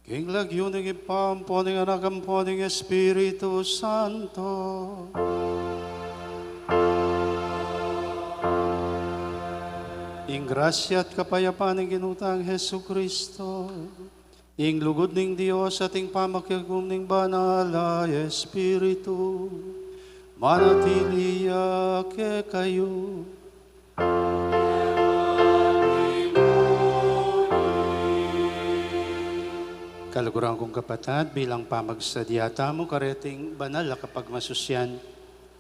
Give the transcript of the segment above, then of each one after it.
King lagyuning ipamponing anagampaning Espiritu Santo. Ing grasya at kapayapaan ng ginutang Hesu Kristo, ing lugod ning Dios at ing pamakyagum ning banal na Espiritu, manatiliya ke kayo. Kaluguran kong kapatid, bilang pamagsadyata mo, kareting banal kapag masusyan,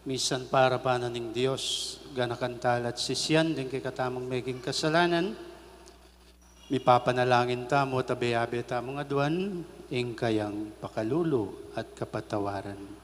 misan para panan ng Diyos, ganakantal at sisyan, din kay katamang meging kasalanan, mipapanalangin tamo, tabi-abi tamo nga duwan, ing kayang pakalulu at kapatawaran.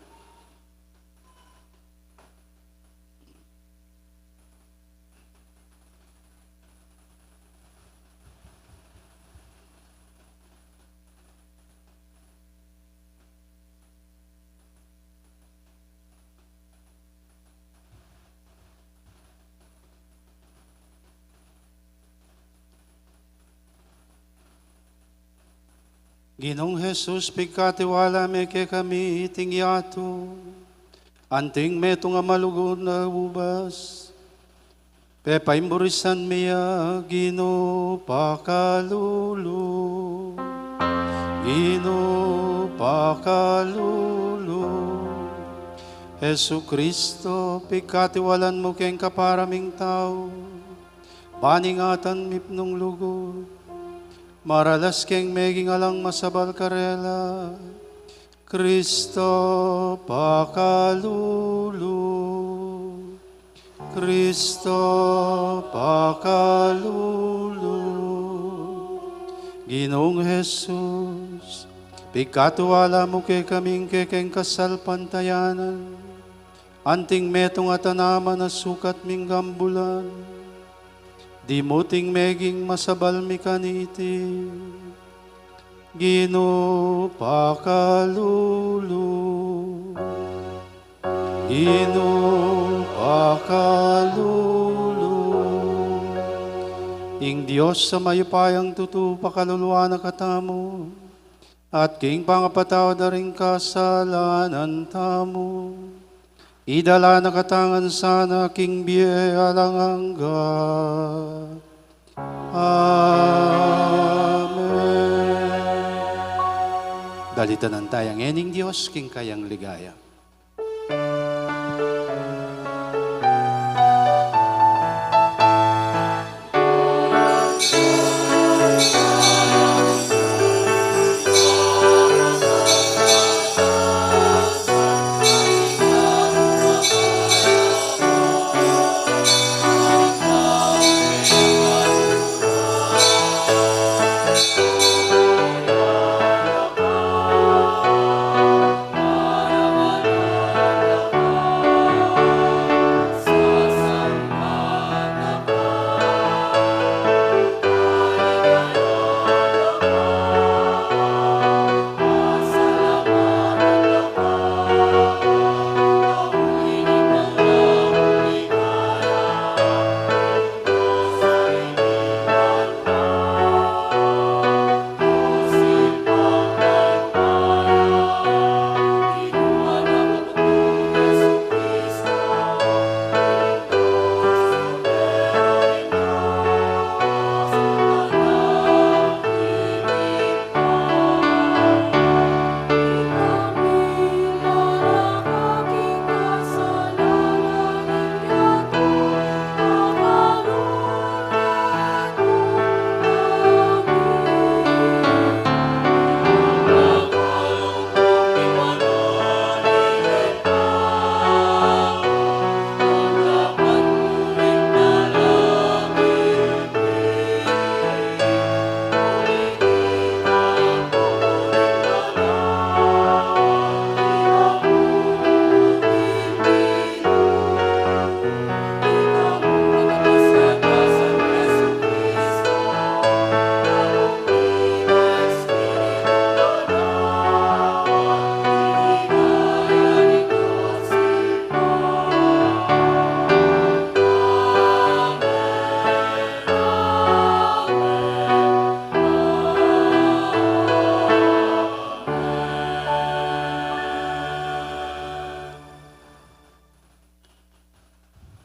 Ginong Jesus, pagkatiwala me ke kami iting yato, anting metong amalugod na ubas, pepaimburisan miya Gino pakalulu, Gino pakalulu. Hesu Kristo, pagkatiwalan mo keng kaparaming tao, paningatan mipnong lugod, maralas keng meging alang masabal karela, Kristo pakalulu, Kristo pakalulu. Ginoong Jesus, pagkatuwala mo kay kaming kekeng kasal pantayanan, anting metong atanama na sukat ming gambulan, di muting meging masabal mi kaniti, Gino pakalulu, Gino pakalulu. Ing Diyos sa mayupayang tutu pakaluluwa na katamo, at king pangapataw na rin kasalanan tamo, idala na katangan sana king biyalang hanggang. Amen. Dalitanan tayang ening Diyos, king kayang ligaya.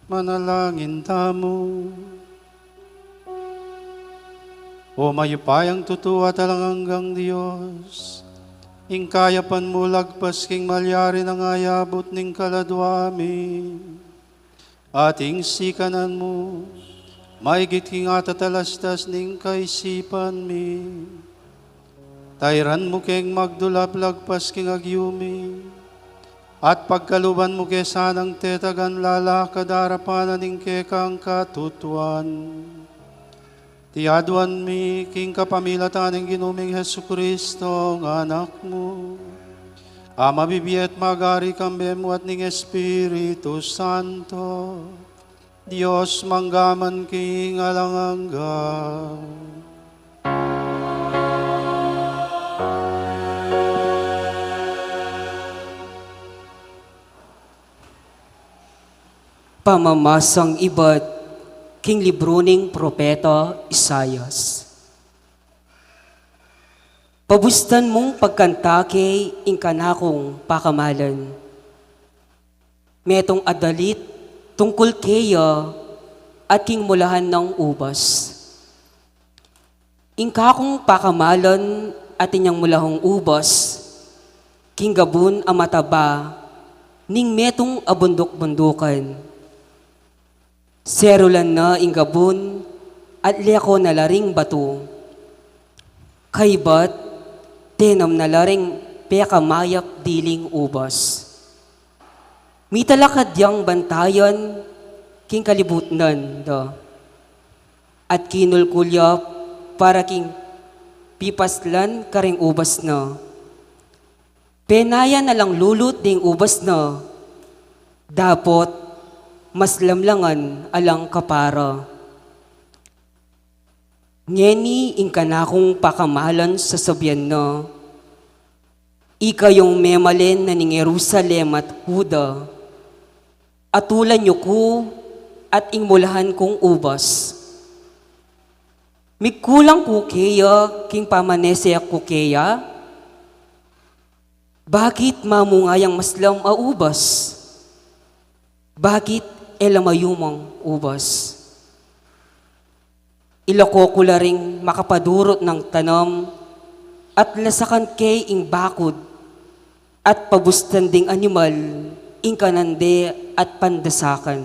Manalangin tamo. O mayupayang tutu at alanganggang Diyos, ingkayapan mo lagpas king malyari ng ayabot ning kaladwami, ating sikanan mo, maigit king atatalastas ning kaisipan mi, tayran mo king magdulap lagpas king agyumi, at pagkaluban mo ke sanang tetagan lalakad harapanan ning kekang katutuan. Tiaduan mi king kapamilatan ng ginuming Hesu Kristo ng anak mo. Ama bibiyet magari kambe mo at ning Espiritu Santo. Diyos manggaman king alangangga. Pamamasang iba't king libro ning propeta Isayas. Pabustan mong pagkantake ing kanakong pakamalan. Metong adalit tungkol keya at king mulahan ng ubas. Ing kakong pakamalan at inyang mulahong ubas, king gabun ang mataba, ning metong abundok-bundukan. Serulan na ingabon at leko na laring bato. Kaybat, tenam na laring pekamayap diling ubas. Mitalakad yang bantayan king kalibutnan da. At kinulkulyap para king pipaslan karing ubas na. Penaya na lang lulut ding ubas na. Dapot mas lamlangan alang kapara. Ngeni ing kanakong pakamalan sa sabyan na, ikayong memalen na ning Jerusalem at Huda, atulan nyo ko at ing mulahan kong ubas. Mikulang ko kaya king pamanesya ko kaya, bakit mamungayang maslam a ubas? Bakit elamayumang ubas? Ilako ko laring makapadurot ng tanam at lasakan kay ing bakod at pabustan ding animal ing kanande at pandasakan.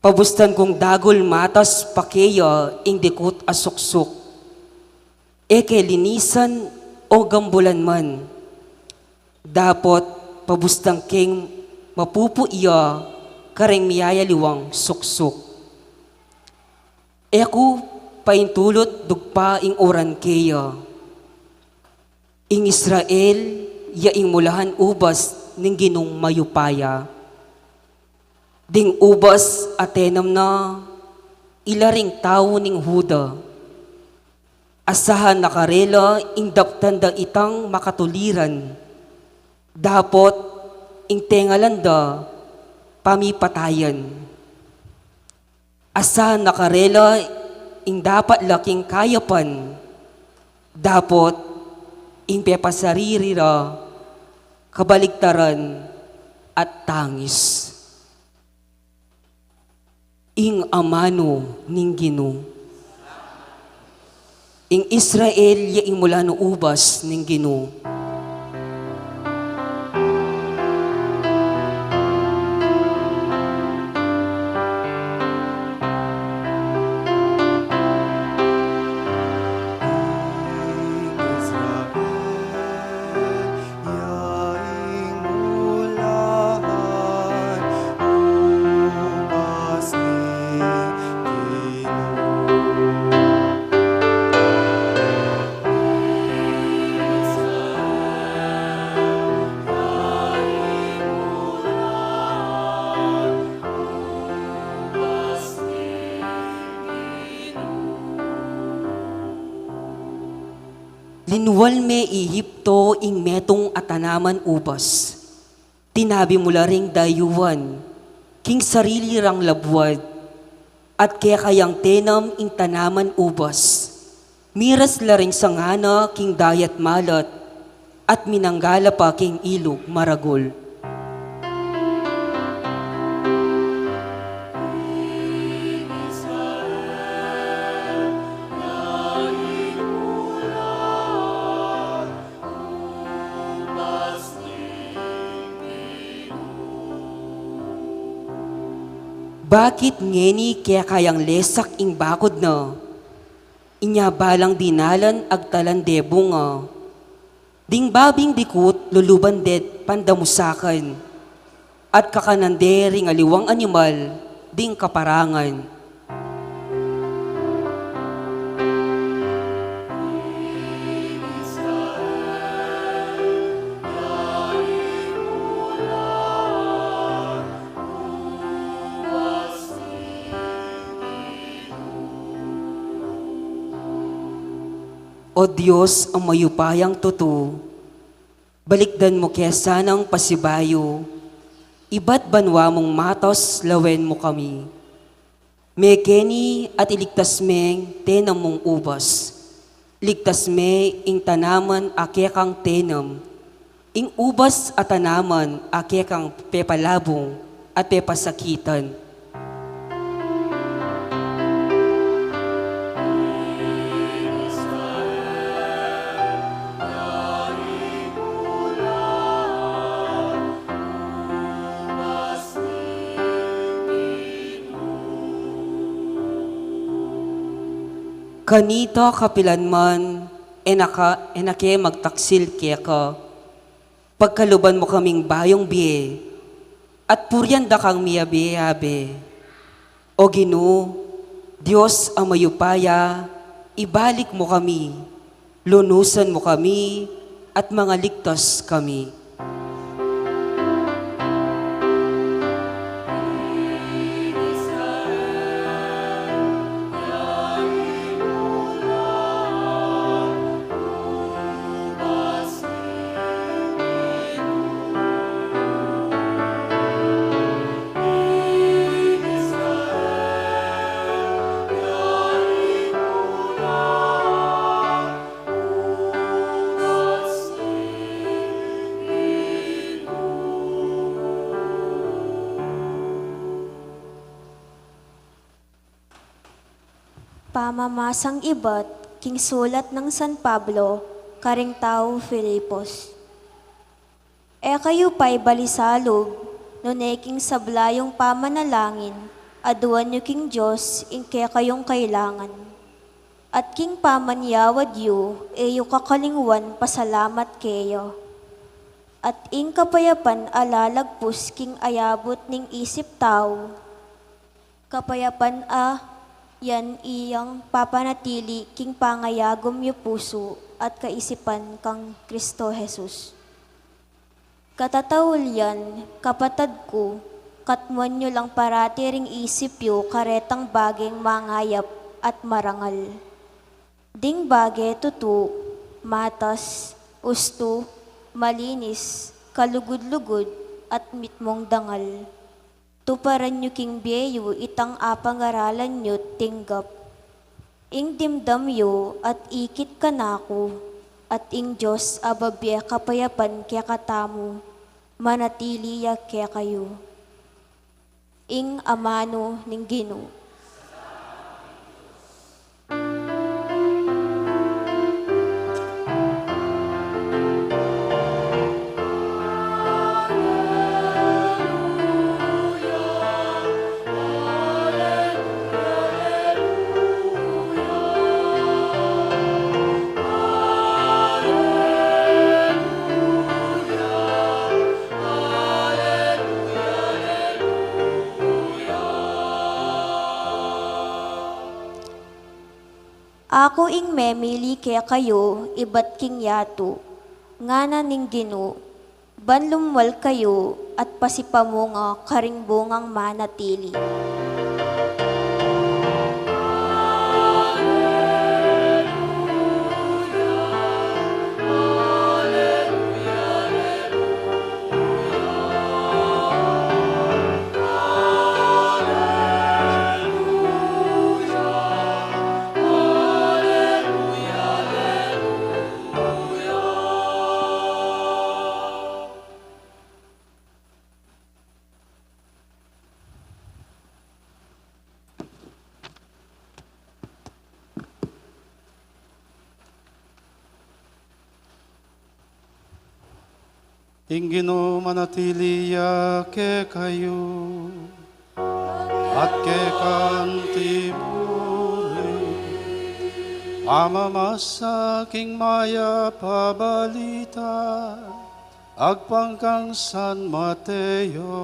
Pabustan kong dagol matas pakeya ing dikot asuksok. Eke linisan o gambulan man. Dapot pabustang king mapupu iya kareng miyayaliwang suksok. Eku paintulot dugpa ing oran keya. Ing Israel yaing mulahan ubas ning ginong mayupaya. Ding ubas atenam na ilaring tao ning Huda. Asahan nakarela ing daptanda itang makatuliran. Dapot ing tengalanda, pamipatayan. Asa nakarela, ing dapat laking kayapan, dapot ing pepasaririra, kabaligtaran at tangis. Ing amano ning Ginoo. Ing Israel yaing mula no ubas ning Ginoo. Linwal me Ehipto ing metong atanaman ubas. Tinabi mula ring dayuan, king sarili rang labwad, at kaya kayang tenam ing tanaman ubas. Miras laring sangana king dayat malat, at minanggala pa king ilog maragol. Bakit ngeni kaya kayang lesak ing bakod na? Inya balang dinalan agtalan debo nga. Ding babing dikut luluban det pandamusakan. At kakanande ring aliwang animal ding kaparangan. O Diyos ang mayupayang tuto, balikdan mo kesa ng pasibayo, iba't banwa mong matos lawen mo kami. Mekeni at iligtas meng tenam mong ubas, ligtas me ing tanaman akekang tenam, ing ubas at tanaman akekang pepalabong at pepasakitan. Kanita kapilanman, enake magtaksil keka, pagkaluban mo kaming bayong biye, at puryanda kang miyabe-yabe. O Ginoo, Diyos ang mayupaya, ibalik mo kami, lunusan mo kami, at mga ligtas kami. Pamamasang iba't king sulat ng San Pablo, karing tao Filipos. E kayo pa'y balisalog, nuneking sablayong pamanalangin, aduan nyo king Diyos, inke kayong kailangan. At king pamanyawad yu, eyo kakalingwan pasalamat keyo. At ing kapayapan alalagpus king ayabot ning isip tao, kapayapan yan iyang papanatili king pangayagom yu puso at kaisipan kang Kristo Jesus. Katatawul yan, kapatad ko, katmuan nyo lang parati ring isip yu karetang bageng mangayap at marangal. Ding bage tutu, matas, usto, malinis, kalugod-lugod at mitmong dangal. Tuparan nyo king biyeyo itang apangaralan nyo tinggap. Ing dimdam yo at ikit kanako, at ing Diyos ababye kapayapan kaya katamu, manatili ya kaya kayo. Ing amano ning Ginoo. Ako ing memili kaya kayo, iba't king yato, ngana ning Ginoo, banlumwal kayo at pasipamunga karing bungang manatili. Ing Ginoo manatili ya ke kayo. at kekanti muri, amamasaking maya pabalita, agpangkang San Mateo.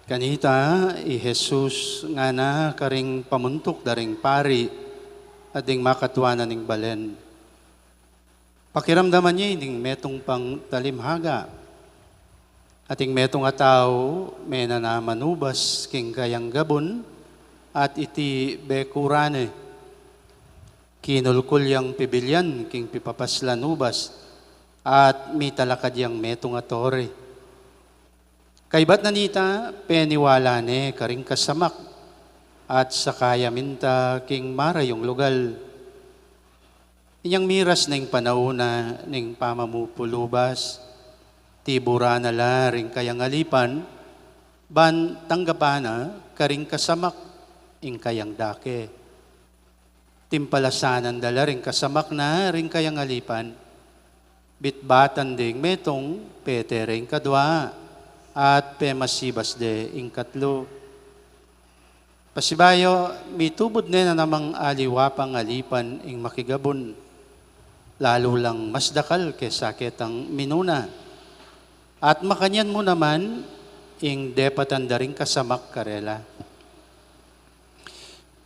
Kanita, Jesus nga na karing pamuntok daring pari at ding makatwanan ning balen. Pakiramdaman niya ding metong pang talimhaga. Ating metong ataw, may nanamanubas king kayang gabon at iti bekurane. Kinulkul yang pibilyan king pipapaslan ubas at may talakad yang metong atore. Kaibat na nita, peniwala ne karing kasamak at sakaya minta king mara yung lugal. Inyang miras na yung panahuna ning pamamupulubas, tibura na la ring kayang alipan, ban tanggapana karing kasamak ing kayang dake. Timpalasanan dala ring kasamak na ring kayang alipan, bitbatan ding metong pete ring kadwa, at pemasibas de ing katlo. Pasibayo, mitubod na namang aliwapang alipan ing makigabon, lalo lang mas dakal kesa ketang minuna. At makanyan mo naman ing depatan daring kasamak karela.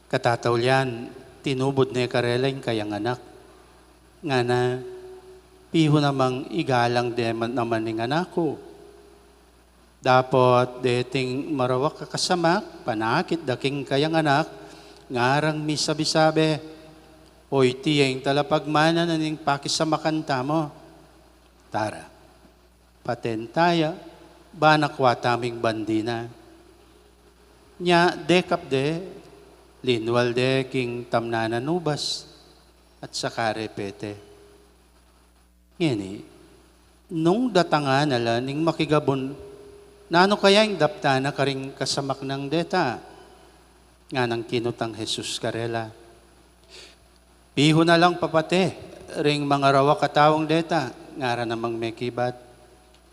Katatawlyan, tinubod na karela ing kayang anak. Nga na, piho namang igalang deman naman ing anako. Dapat dating marawak kakasamak, panakit daking kayang anak, ngarang misabi-sabi, oy tiyeng talapagmana na ning pakisamakan mo. Tara, patentaya, banakwa taming bandina. Nya dekap de, linwal de king tamnanan ubas, at saka repete. Ngini, nung datangan nala ning makigabon, nano kaya yung dapta na karing kasamak ng deta? Nga nang kinutang Jesus karela. Piho na lang papate, ring mga rawa katawang deta, ngara namang mekibat.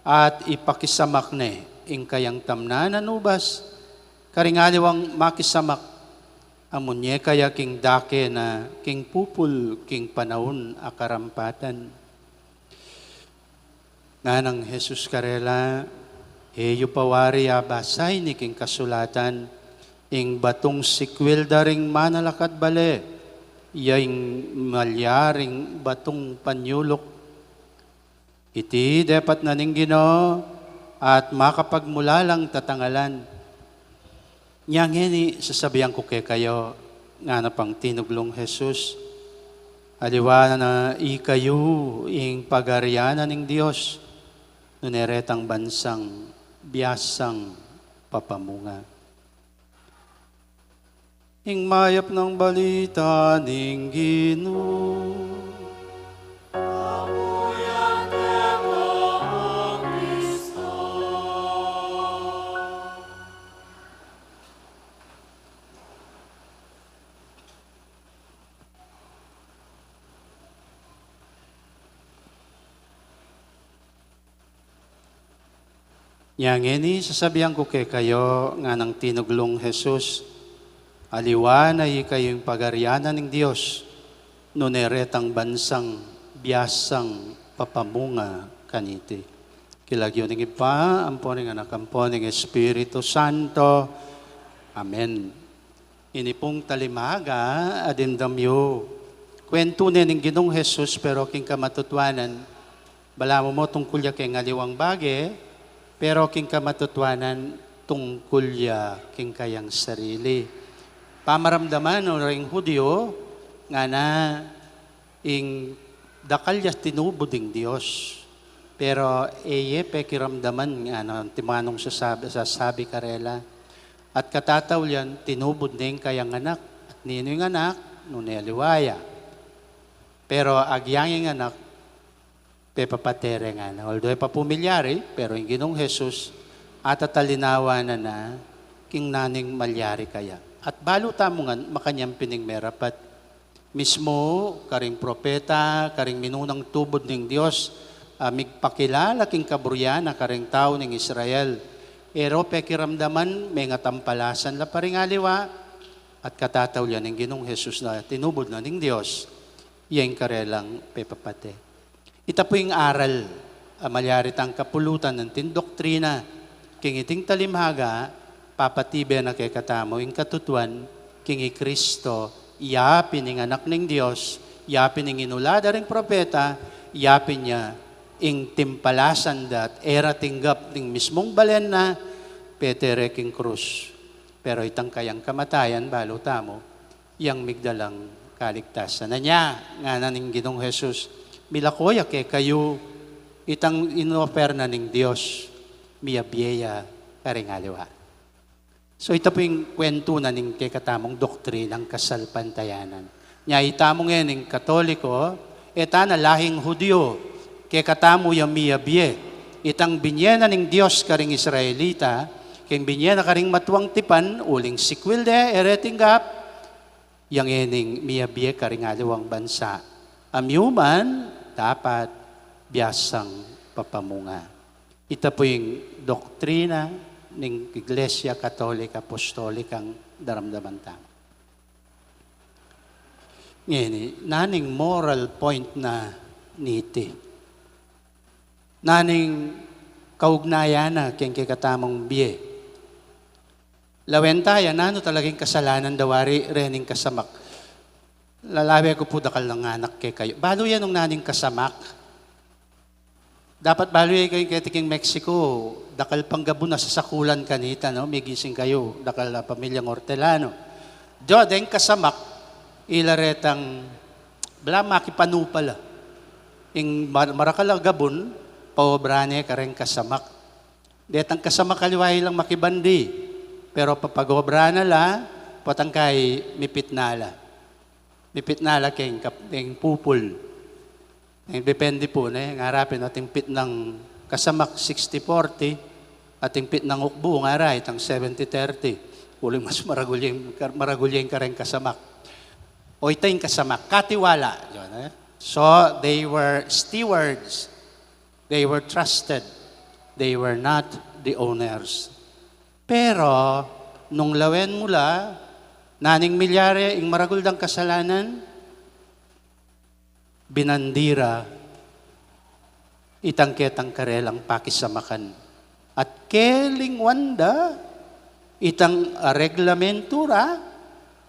At ipakisamak ne, ing kayang tamnanan ubas, karing aliwang makisamak, amunye kaya king dake na king pupul, king panahon akarampatan. Nga nang Jesus karela, heyo pawari abasay ni king kasulatan, ing batong sikwil daring manalakad bale, yaing malyaring batong panyulok. Iti dapat na ning Ginoo at makapagmula lang tatangalan. Nyang hini sasabihan ko kayo, nga na pang tinuglong Jesus, aliwana na ikayo ing pagarianan ng Diyos, nuneretang bansang biyasang papamunga. Ing mayap ng balita ning Ginoo. Yang ini sasabihan ko kayo nga ng tinuglong Jesus, aliwanay kayong pagarianan ng Diyos, nuneretang bansang biyasang papamunga kaniti. Kilagyo ng ipa, amponing anak, amponing Espiritu Santo. Amen. Ini pong talimaga, adindamyo. Kwento na ng Ginong Jesus, pero king kamatutwanan, bala mo tungkol ya kay ngaliwang bage, pero king kamatutwanan tungkol ya king kayang sarili. Pamaramdaman o ring Hudyo, nga na ing dakal ya tinubuding Diyos. Pero eye pekiramdaman nga na timanong sasabi karela. At katataw yan, tinubod na yung kayang anak. At nino yung anak, nuneliwaya. Pero agyang yung anak, pepapatere nga na. Although papumilyari, pero yung Ginong Jesus, at atalinawa na king naning malyari kaya. At baluta mo nga, makanyang pining merapat. Mismo, karing propeta, karing minunang tubod ng Diyos, migpakilala king kaburyana karing tao ng Israel. Ero pekiramdaman, may nga tampalasan la paring aliwa, at katataw yan ng Ginong Jesus na tinubod na ng Diyos, yang karelang pepapate. Ita po yung aral, malyarit ang kapulutan ng tindoktrina, king iting talimhaga, papatibe na kay katamo, yung katutuan, king i Kristo, yapin ng anak ng Diyos, yapin ng inulada ring propeta, yapin niya ing timpalasan dat, era tinggap ng mismong balen na, petere king krus. Pero itang kayang kamatayan, balo tamo, yang migdalang kaligtasan na niya, nga na ng Ginong Jesus, milakoya kay kayo, itang inoper na ng Diyos, miyabiyeya karingaliwa. So ito po yung kwento na ng katamong doktrinang kasalpantayanan. Nya itamo ngayon ng Katoliko, eta na lahing Hudyo, katamo yung miyabye. Itang binyena ng Diyos karing Israelita, king binyena karing matuwang tipan, uling sikwilde, eretinggap, yang ening miyabye karing aliwang bansa. Amyuman, dapat biyasang papamunga. Ito po yung doktrina ng Iglesia Katolika Apostolikang daramdaman tamo. Ngayon, naning moral point na niti. Naning kaugnayan na keng kikatamong biye. Lawentaya, nano talagang kasalanan dawari rening kasamak. Lalabi ko po dakal ng anak kay kayo. Balo yan ng naning kasamak. Dapat baloy kayo ketiking Mexico, dakal panggabo na sa sakulan kanita, no? May gising kayo, dakal na pamilyang Hortelano. Do, deng kasamak, ilaretang, bala makipanupala. Ing marakala gabon, paobrane kareng kasamak. Detang kasamak kaliway lang makibandi, pero papagobra na la, patangkay mipit nala. Mipit nala keng pupul. Depende po na ngarapin ating pit ng kasamak 60-40, ating pit ng ukbo ngaray itang 70-30. Uling mas maragulyeng kareng kasamak. O ito yung kasamak, katiwala. Yun, So, they were stewards. They were trusted. They were not the owners. Pero, nung lawen mula, naning milyare, ing maraguldang kasalanan, binandira, itang-ketang karelang pakisamakan. At keling wanda, itang reglamentura,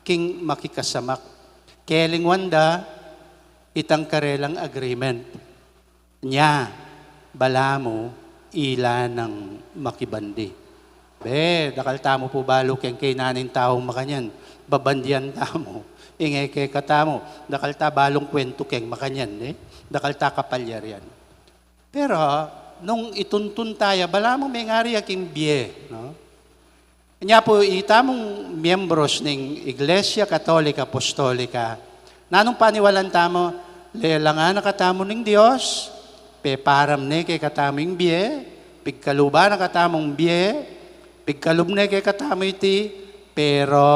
king makikasamak. Keling wanda, itang karelang agreement. Nya, balamo, ila ng makibandi. Be, dakal tamo po balo keng kay naning taong makanyan, babandian tamo. Ingay kay katamo, dakal ta balong kwento keng makanyan, dakal ta kapalyar yan. Pero, nung ituntun tayo, bala mo may ngari aking biye, no? Kanya po, itamong miyembros ng Iglesia Katolika Apostolika, nanong paniwalan tamo, lelangan na katamo ng Diyos, peparam ne kay katamong biye, pigkaluba na katamong biye, pigkalub ne kay katamo iti, pero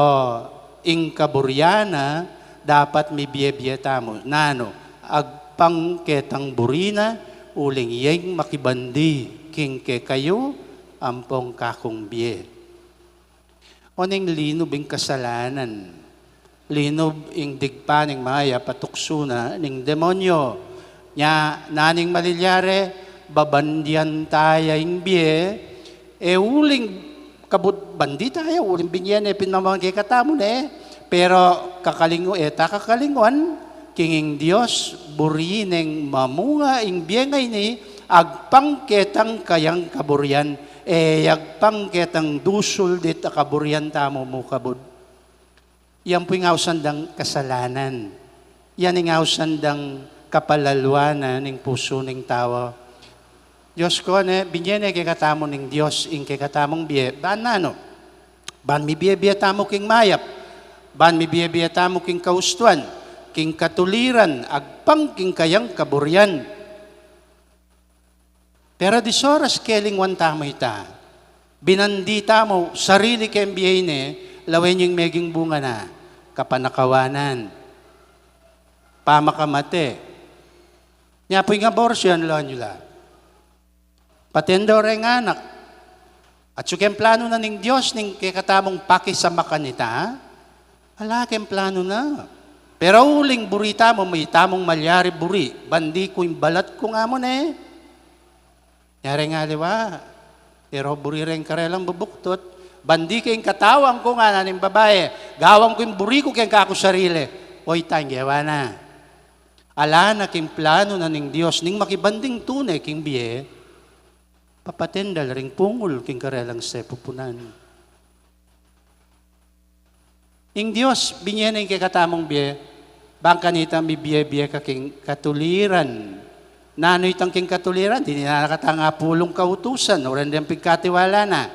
ing kaburyana, dapat may biye-biye tamo. Nano, agpang ketang burina, uling yeng makibandi, king ke kayo, ampong kakong biye. Oning linob ing kasalanan, linob ing digpa ning maya, patuksuna ning demonyo. Nya, naning malilyare, babandian tayo ing biye, uling kabut bandi tayo, uling binyan pinamangkay katamo pero kakalinguan, kinging Diyos, burineng mamunga ing biyengay ni, agpangketang kayang kaburyan, agpangketang dusul dit kaburyan tamo mo kabud. Yan po yung ausandang kasalanan. Yan yung ausandang kapalalwanan ng puso ng tao. Diyos ko, binyan kay katamo ng Diyos, ing kay katamong biye, ban na no? Ban mi biye tamo king mayap, ban mi biye tamo king kaustuan, king katuliran, agpang king kayang kaburyan. Pero di soras keling wan tamo ita, binandi tamo, sarili kem biye ne, lawen yung meging bunga na, kapanakawanan, pamakamate. Nya po yung abortion, lahan nyo la. Patendo rin anak. At yung plano na ning Diyos, ning kikatamong pakisama kanita, ala kem plano na. Pero uling burita mo, may tamong malyari buri, bandi ko yung balat ko nga mo na. Nyari nga liwa, pero buri rin karelang bubuktot, bandi kayong katawang ko nga naning babae, gawang ko yung buri ko kayong kako sarili. Oy, tangyawa na. Ala na king plano na ning Diyos, ning makibanding tunay king biye, papatendal ring pungol king karelang sepupunan. Ing Diyos, binyan ng kikatamong biye, bangka nita mi biye-biye ka king katuliran. Nano'y tangking katuliran, di na nakatanga pulong kautusan, oran din pagkatiwala na.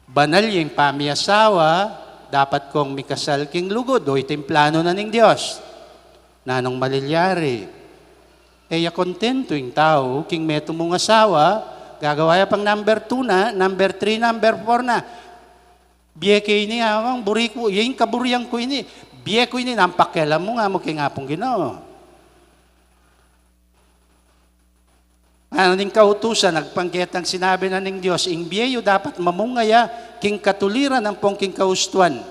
Banal yung pamiyasawa, dapat kong mikasal king lugod, o ito yung plano na ning Diyos. Nanong malilyari. Eya kontento yung tao, king meto mong asawa, gagawaya pang number 2 na, number 3, number 4 na. Biye kayo ni awang, buri ko, yung kaburiyang ko ini, biye ko ini, nampakela mo nga mo king apong Ginoo. Ano ning kautusan, nagpangketang sinabi na ning Diyos, ing biyeyo dapat mamungaya, king katuliran ang pong king kaustuan,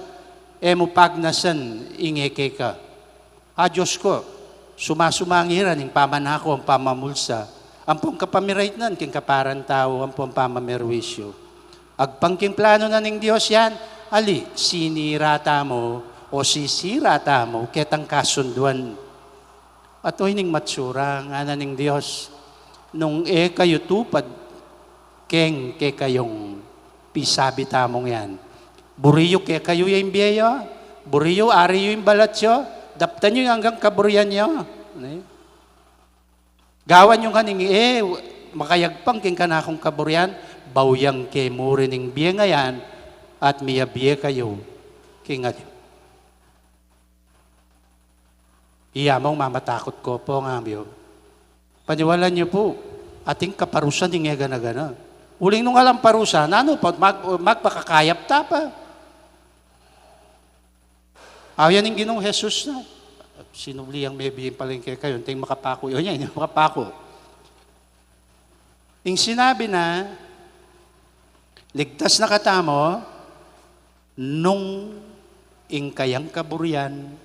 mo pagnasan, ingeke ka. Diyos ko, sumasumangiran ing pamanako ang pamamulsa, ang pong kapamirait nan, king kaparan tao, ang pong pamamerwisyo. Agpangking plano na ning Diyos yan, ali, sinirata mo, o sisirata mo, ketang kasunduan. At o ning matsura, nga na ning Diyos, nung kayo tupad, keng kayong pisabi tamong yan. Buriyo kayo yung biyeyo, buriyo ari yung balatyo, daptan nyo hanggang kaburiyan nyo. Gawan yung kaning makayagpang king kanakong kaburiyan, bawyang ke murining biye ngayan, at miya biye kayo, king ali. Iyamang mamatakot ko po nga biyo. Paniwalan niyo po, ating kaparusan yung gana-gana. Uling nung alam parusa, nano pa, magpakakayap ta pa. Ayan yung Ginoong Jesus na. Sinubli ang may bihin palengke kayo, hindi makapako. Yun yan, makapako. Yung sinabi na, ligtas na katamo, nung ing kayang kaburian,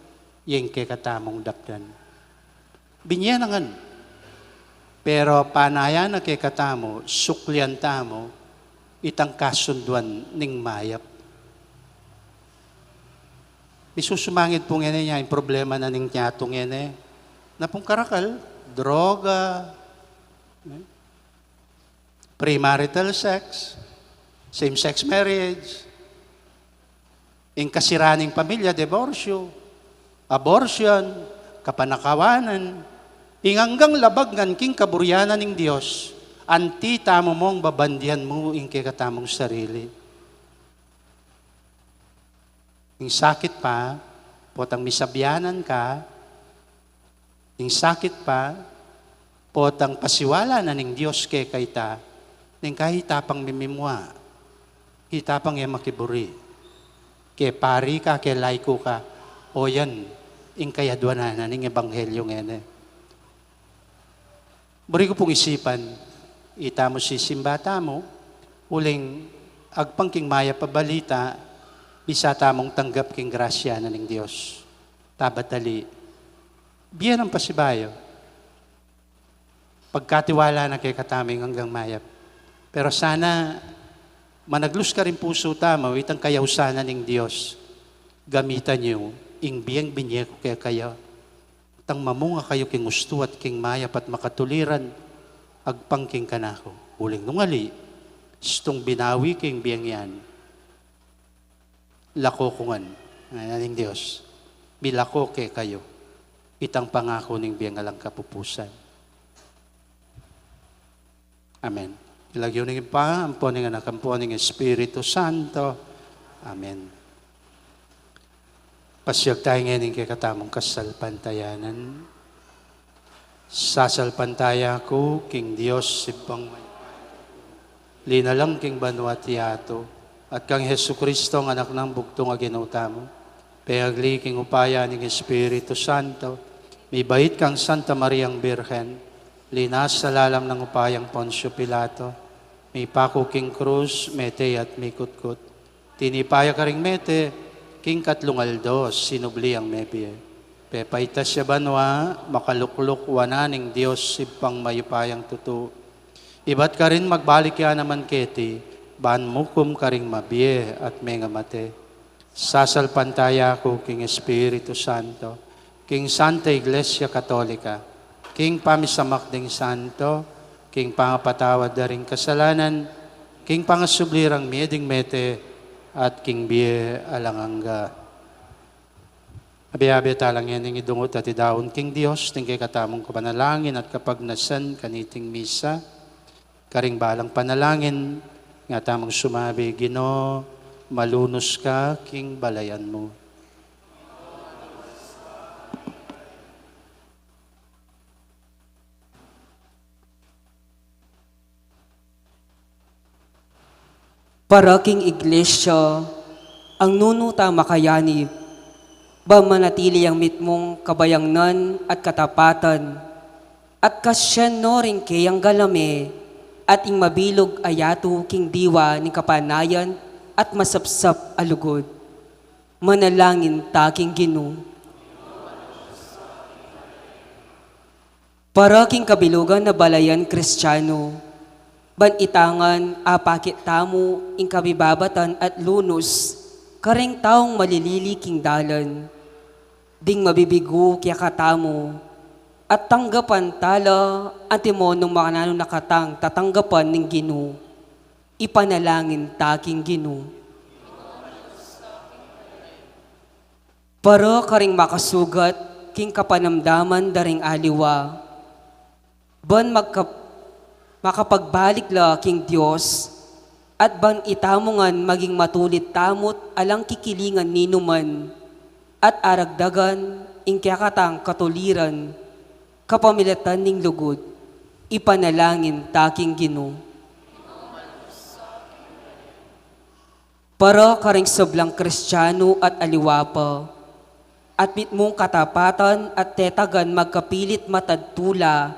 yung kekatamong dakdan. Binyanangan. Pero panaya na kay katamo, suklian tamo, itang kasunduan ning mayap. Isusumangit po nga niya yung problema na ning nyatong yan na pong karakal, droga, premarital sex, same-sex marriage, yung kasiraning pamilya, diborsyo, abortion, kapanakawanan, inganggang labag ngan king kaburyanan ng Diyos, anti tamo mong babandihan mo ing kikatamong sarili. Ing sakit pa, potang misabyanan ka, ing sakit pa, potang pasiwala na ng Diyos kay kaita, ning kahitapang mimimwa, hitapang yung makiburi, kay pari ka, kay laiko ka, o yan, ing kayadwanan na ng ebanghelyo ngene. Buri ko pong isipan, ita mo si simbata mo, uling agpangking maya pabalita, bisa tamong tanggap king grasya na ng Diyos. Tabatali. Biyan ang pasibayo. Pagkatiwala na kay kataming hanggang mayap. Pero sana, managlus ka rin puso tamo, itang kayausanan ng Diyos. Gamitan niyo, ing biyang binye ko kaya kayo. Tang mamunga kayo king gusto at king mayap at makatuliran, agpangking kanako. Uling nungali, stong binawi king biyang yan. Lako kungan, naning Diyos, bilako ke kayo, itang pangako ning biyang alang kapupusan. Amen. Ilagyo ning pa, ampo ning anak, ampo ning Espiritu Santo. Amen. Pasyag tayo ngayon kay katamong kasalpantayanan. Sasalpantaya ko, king Diyos, sibang may linalang king banwat yato, at kang Jesu Kristo, ang anak ng bugtong aginauta mo, Pehagli king upaya ng Espiritu Santo, may bait kang Santa Mariang Birhen, linas sa lalam ng upayang Poncio Pilato, may pako king krus, mete at may kutkut. Tinipaya ka ring mete, king katlungaldos, sinubli ang mebye. Pepaitas siya banwa, makalukluk wananing Diyos sipang mayupayang tutu. Ibat ka rin magbalik ya naman keti, ban mukum ka ring mabye at menga mate. Sasalpantaya ko, King Espiritu Santo, King Santa Iglesia Katolika, King Pamisamakding Santo, King Pangapatawad na ring kasalanan, King Pangasublirang Mieding Mete, at King Bie Alanganga. Abi-abi talang yan ng idungot at idaon, King Dios, tingkay katamong kapanalangin at kapagnasan kaniting misa, karing balang panalangin, nga tamang sumabi, Ginoo, malunos ka, king balayan mo. Para king iglesia, ang nunuta makayani, ba manatili ang mitmong kabayangnan at katapatan, at kasyan no rin kayang galame, at ing mabilog ayatu king diwa ni kapanayan, at masapsap alugod. Manalangin taking Ginoo. Para king kabilugan na balayan Kristiyano, ban itangan apakit tamo ing kabibabatan at lunos, kareng taong malilili king dalan, ding mabibigo kaya katamo, at tanggapan tala antimonong makanano nakatang tatanggapan ng Ginoo. Ipanalangin taking Ginoo. Para karing makasugat, king kapanamdaman daring aliwa, ban makapagbalik la king Diyos, at ban itamongan maging matulit tamot alang kikilingan ninuman, at aragdagan ing kakatang katuliran, kapamilatan ning lugod, ipanalangin taking Ginoo. Para karing soblang Kristiyano at aliwapa, at mitmong katapatan at tetagan magkapilit matadtula,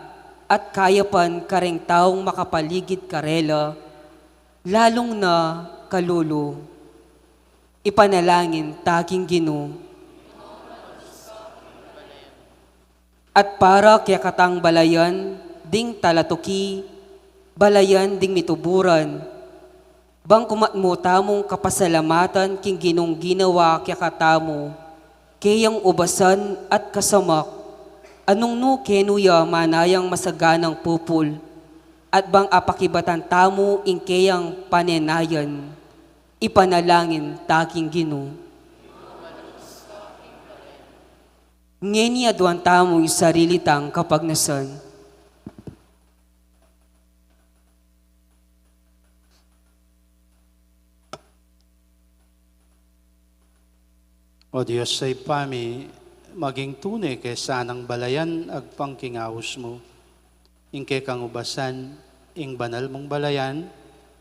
at kayapan karing taong makapaligid karela, lalong na kalulo. Ipanalangin taking Ginoo. At para kaya katang balayan, ding talatuki, balayan ding mituburan, bang kumatmo tamong kapasalamatan king Ginong ginawa kaya katamo, kayang ubasan at kasamak, anong no kenuya manayang masaganang pupul, at bang apakibatan tamo ing kayang panenayan, ipanalangin taking Ginoo. Ngeni aduan tamo yung sarili tang kapagnasan. O Diyos say pami, maging tunay kay sanang balayan agpangkingaos mo. Ingke kang ubasan, ing banal mong balayan,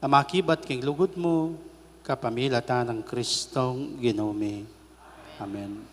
amakibat king lugod mo, kapamilata ng Kristong Ginome. Amen.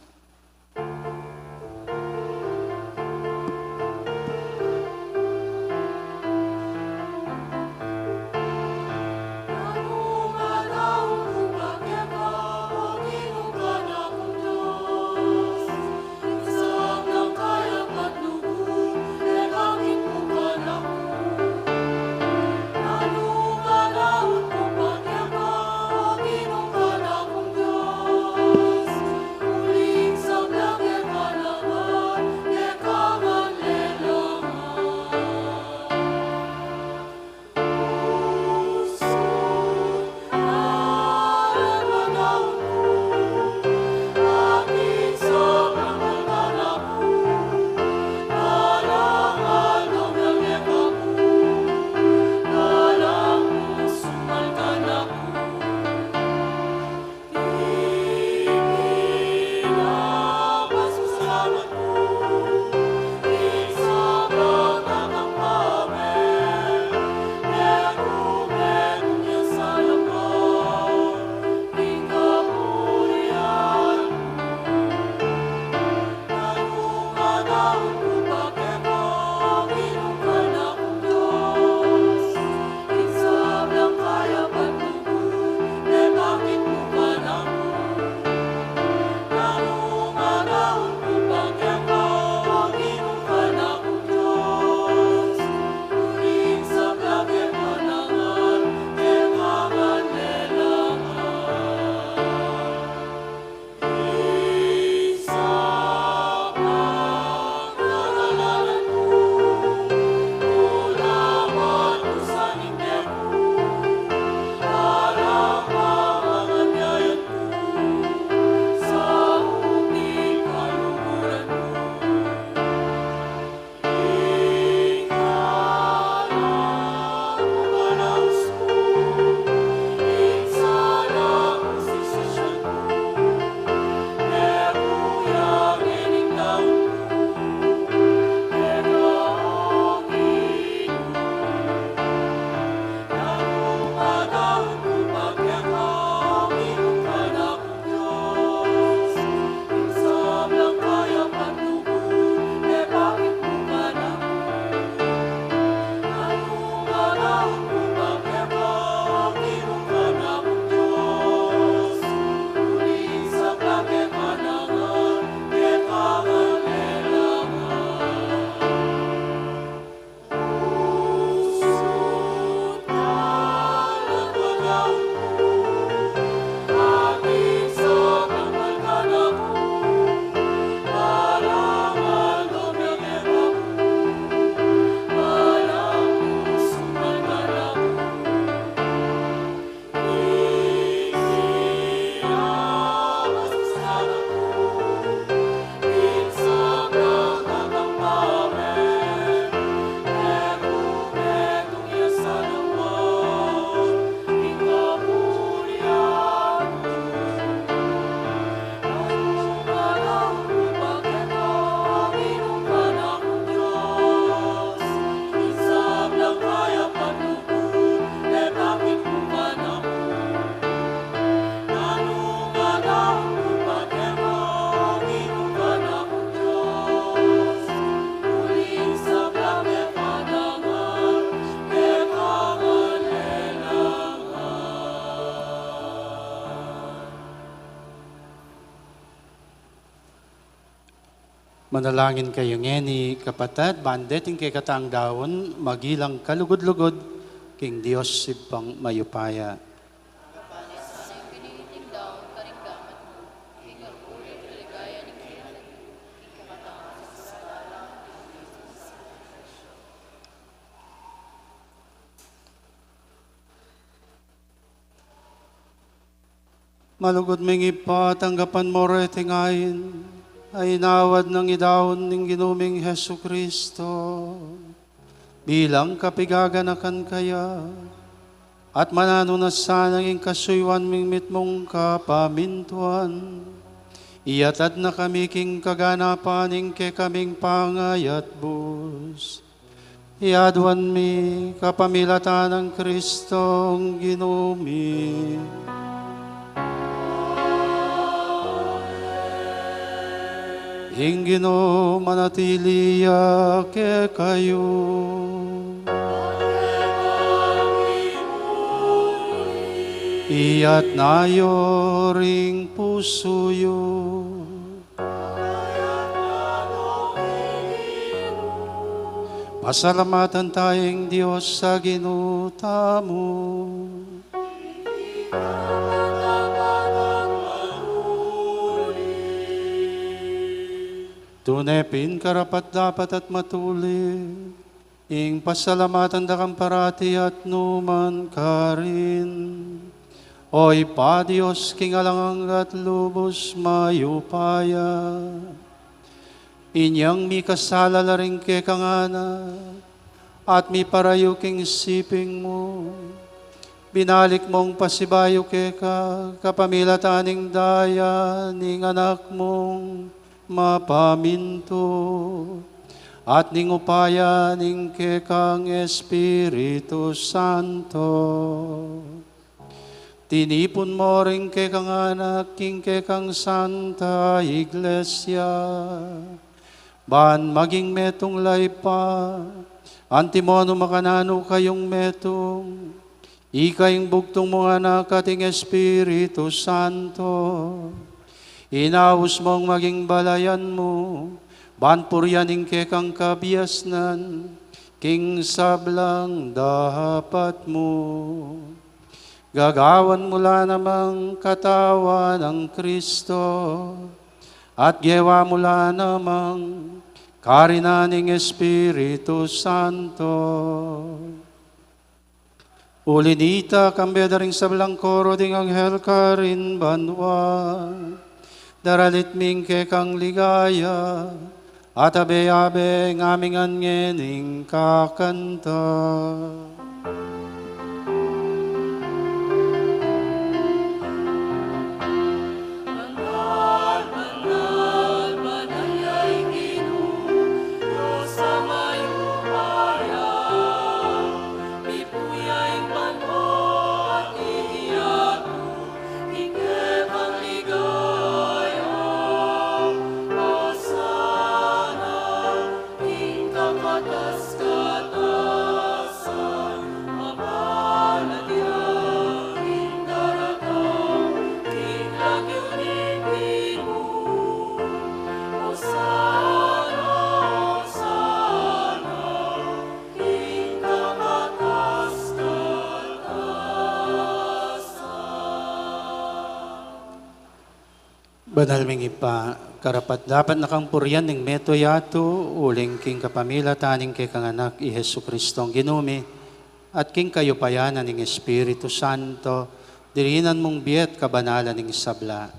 Manalangin kayo ngeni, kapatid, bandeting kay katang daon, magilang kalugod-lugod, king Diyos sibang mayupaya. Malugod mingi pa, tanggapan mo retingayin, ay nawad ng idahon ng ginuming Hesu Kristo. Bilang kapigaganakan kaya, at manano na sanang ing kasuywan mingmit mong kapamintuan. Iyatad na kami king kaganapaning ke kaming pangayat bus. Iadwan mi kapamilatan ng Kristong ginumi. Ingino manatiliya ke kayo. Iyat nayo ring pusuyo. Pasalamatan tayong Diyos sa ginuta mo. Tunepin karapat dapat at matuli, ing pasalamatan da kang parati at numan karin. Oy pa Diyos king alangang at lubos mayupaya, inyang mi kasala la rin ke kangana, at mi parayo king siping mo. Binalik mong pasibayo ke kapamilataning daya ning anak mong mapaminto, at ning upaya ning kekang Espiritu Santo. Tinipon mo rin kekang anak king kekang Santa Iglesia, ban maging metong laypa, antimono makanano kayong metong, ikayong bugtong mga anak ating Espiritu Santo. Inaus mong maging balayan mo, banpuryaning kekang kabiasnan, king sablang dapat mo. Gagawan mula namang katawan ng Kristo, at gewa mula namang karinaning Espiritu Santo. Ulinita kambeda ring sablang koro ding anghel karin banwa, daralit ming kekang ligaya, at abe-abe ng aming angening kakanta. Banal mingi pa, karapat dapat nakampuryan ng meto yato, uling king kapamila taning kay kanganak i Hesu Kristong ginumi, at king kayo payanan ng Espiritu Santo, dirinan mong biet kabanalan ng sabla.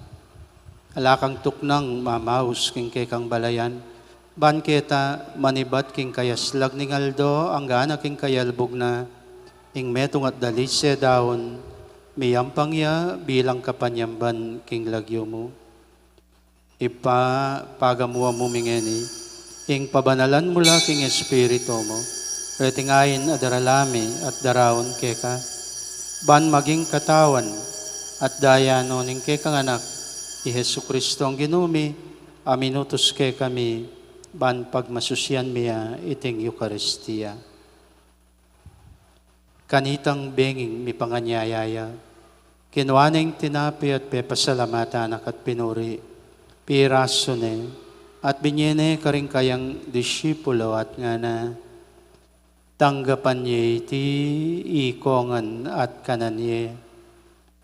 Alakang tuknang mamaus king kay kang balayan, banketa manibat king kayaslag ning aldo, ang gana king kayalbog na, ing metong at dalise daon, miyampang ya bilang kapanyamban king lagyo mo. Pagamuwa mo mingeni, ing pabanalan mula king Espiritu mo, retingayin adaralami at darawon keka, ban maging katawan at daya no ning kekang anak, i Hesu Kristong ginumi, aminutos ke kami, ban pagmasusyan miya iting Eucharistia. Kanitang benging mi panganyayaya, kinuaneng tinapi at pepasalamatan at pinuri, pirasone, at binyene karing kayang disipulo at nga na tanggapan niya iti ikongan at kanan niya.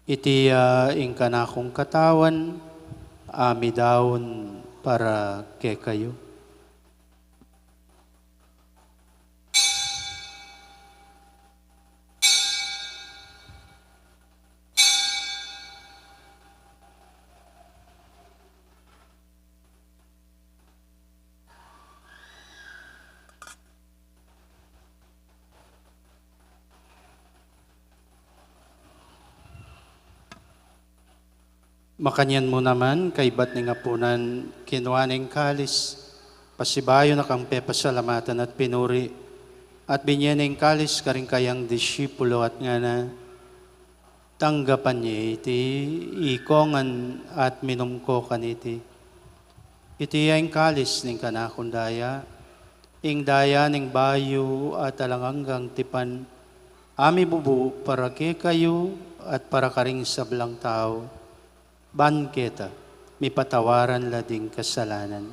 Iti ingkanakong katawan, amidawon para ke kayo. Makanyan mo naman, kay ba't ni nga punan kinuaning kalis, pasibayo na kang pepasalamatan at pinuri, at binyaning kalis karing kayang disipulo at nga na tanggapan niya iti ikongan at minumko kaniti. Iti ang kalis ning kanakon daya, ing daya ning bayo at alanganggang tipan, ami bubu para ke kayo at para karing sablang tao. Banketa, may patawaran lading kasalanan.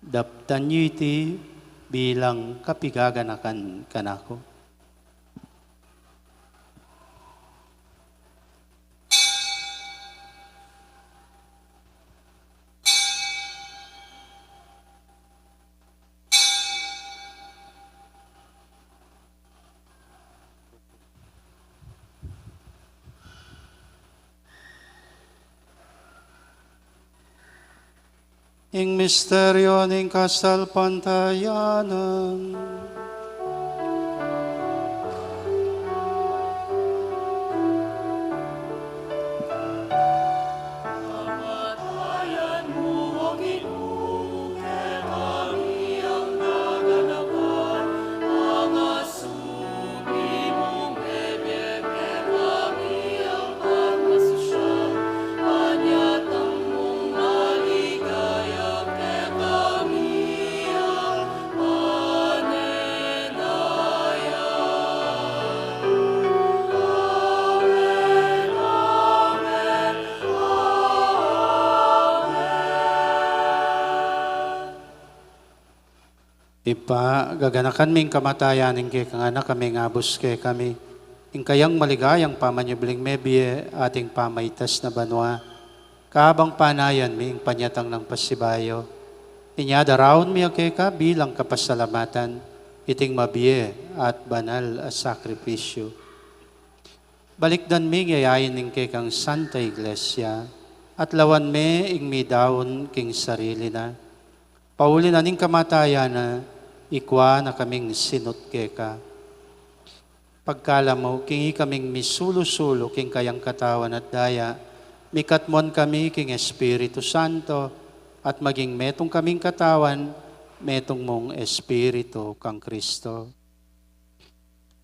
Daptan niyo iti bilang kapigaganakan kanako. Ing misteryo ning kasalpantayanan. Gaganakan ming kamatayan ing kay kangana kami ngabos kay kami. Ing kayang maligayang pamanyubling mebye ating pamaitas na banwa. Kaabang panayan mi ing panyatang ng pasibayo. Inya darawon mi kay ka bilang kapasalamatan iting mabye at banal a sakripisyo. Balikdan mi ngayayin ing kay kang Santa Iglesia at lawan mi ing mi daon king sarili na. Pauli na ning kamatayan na ikwa na kaming sinot keka. Pagkala mo, kingi kaming misulo-sulo king kayang katawan at daya, mikatmon kami king Espiritu Santo, at maging metong kaming katawan, metong mong Espiritu kang Kristo.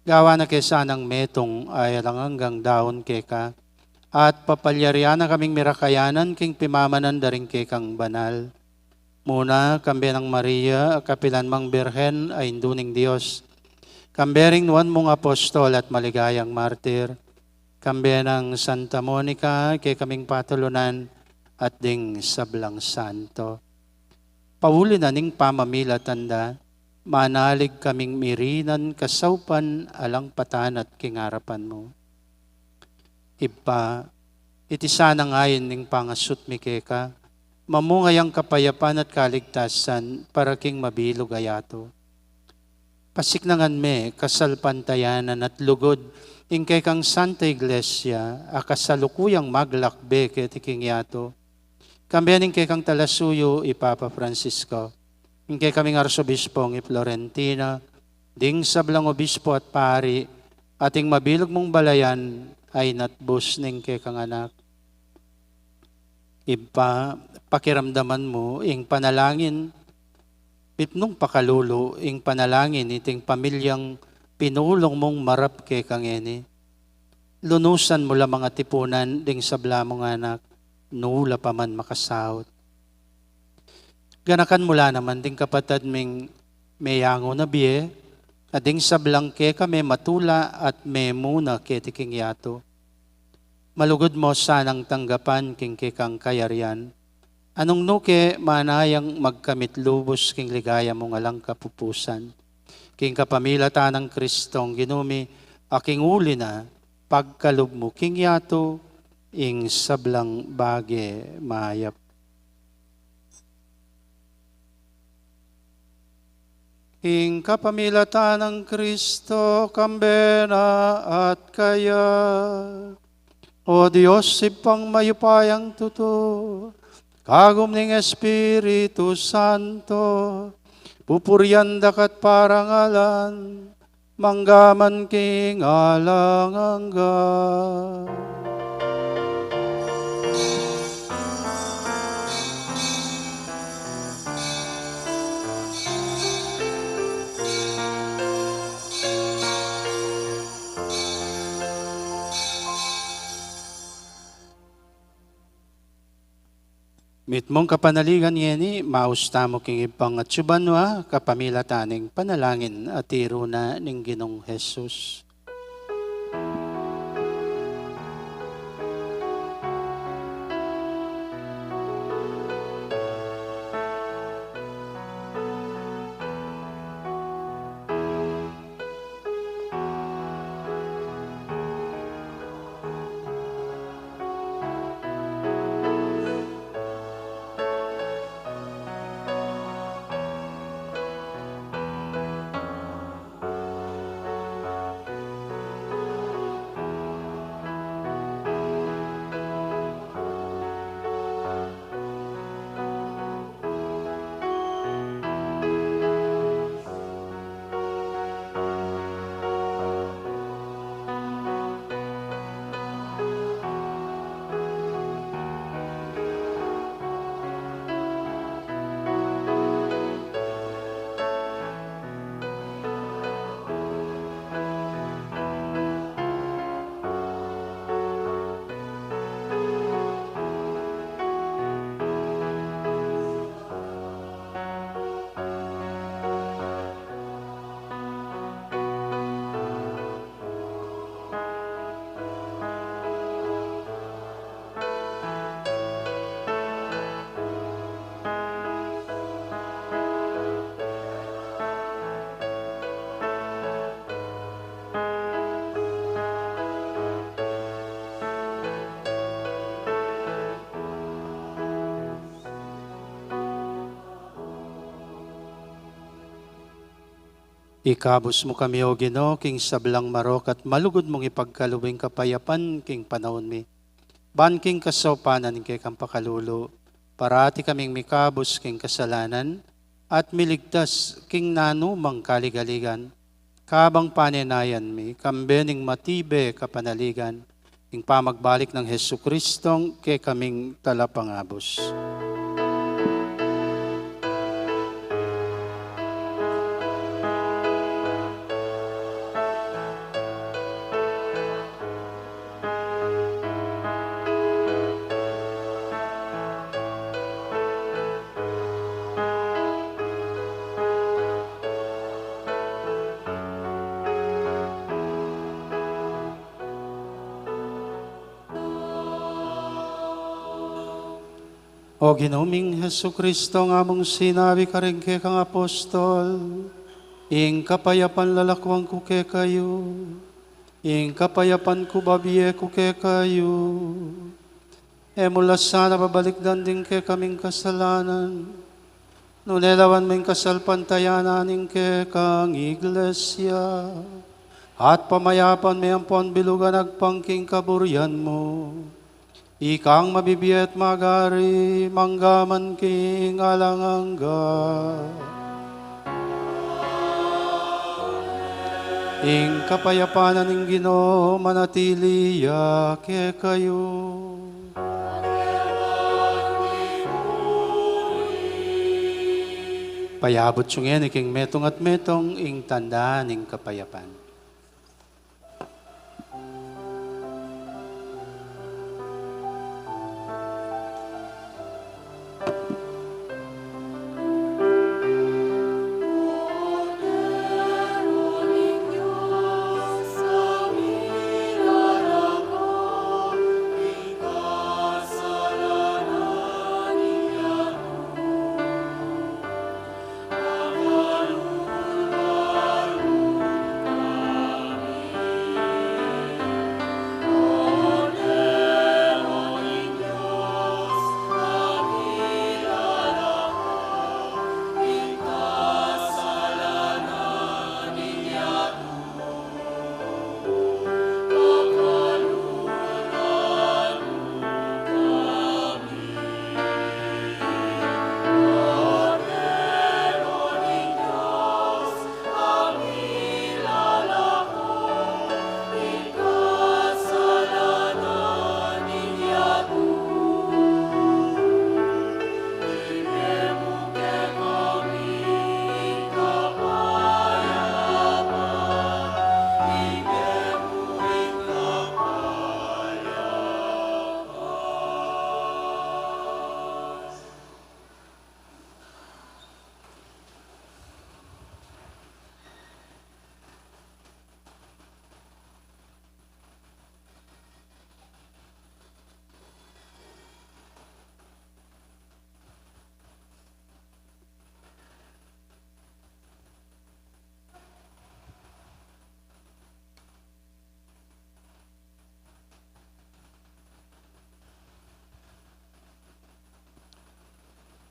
Gawa na kesa ng metong ay lang hanggang daon keka, at papalyarian na kaming mirakayanan king pimamanan daring kekang banal. Muna, kambe ng Maria, kapilan mang Birhen ay induning Diyos. Kambering nuan mong apostol at maligayang martir. Kambe ng Santa Monica, kay kaming patulunan at ding sablang santo. Pauli na ning pamamila tanda, manalig kaming mirinan kasaupan alang patan at kingarapan mo. Ipa, iti sana ngayon ning pangasut mi keka, mamungayang kapayapan at kaligtasan para king mabilog ayato. Pasiknangan me, kasalpantayanan at lugod, ingkay kang Santa Iglesia, akasalukuyang maglakbe ket king yato. Kambianing kay kang talasuyo, Ipapa Francisco, ingkay kaming Arsobispong Florentina, ding sablang obispo at pari, ating mabilog mong balayan ay natbus ning kay kang anak. Pakiramdaman mo ing panalangin, pitnong pakalulo ing panalangin iting pamilyang pinulong mong marap kay kangeni. Lunusan mo la mga tipunan ding sabla mong anak, nula pa man makasahot. Ganakan mula naman ding kapatid ming mayango na biye, at ding sablang ke kami matula at me muna ke tiking yato. Malugod mo sanang tanggapan king kekang kayarian, Anong nuke manayang magkamit lubos king ligaya mo nga lang kapupusan. King kapamilata ng Kristong ginumi aking uli na pagkalub mo king yato ing sablang bage mayap. Ing kapamilata ng Kristo kambena at kaya. O Diyos, ipang mayupayang tuto, kagum ning Espiritu Santo, pupuryan dakat parangalan, manggaman king alangangga. Mitmong kapanaligan yeni, mausta mo king ipang atsubanwa, kapamila taning panalangin at tiro na ning Ginong Jesus. Ikabos mo kami o Ginoo king sablang marok at malugod mong ipagkalubing kapayapan king panahon mi. Ban king kasopanan king kang pakalulo, parati kaming mikabos king kasalanan at miligtas king nanumang kaligaligan. Kabang panenayan mi, kambening matibe kapanaligan, ing pamagbalik ng Hesu Kristong kay kaming talapangabos. O Ginoong Hesu Kristo nga mong sinabi ka rin kay kang apostol, ing kapayapan lalakwang ko kay kayo, ing kapayapan ko babiye ko kay kayo. E mula sana babalik din kay kaming kasalanan, nunelawan mo yung kasalpantayanan kay kang iglesia, at pamayapan may ampon bilugan agpangking kaburyan mo. Ikang mabibiyat magari, manggaman king alangangga. Ing kapayapanan ng Ginoo manatiliya ke kayo. Payabot sungen iking metong at metong ing tanda ning kapayapan.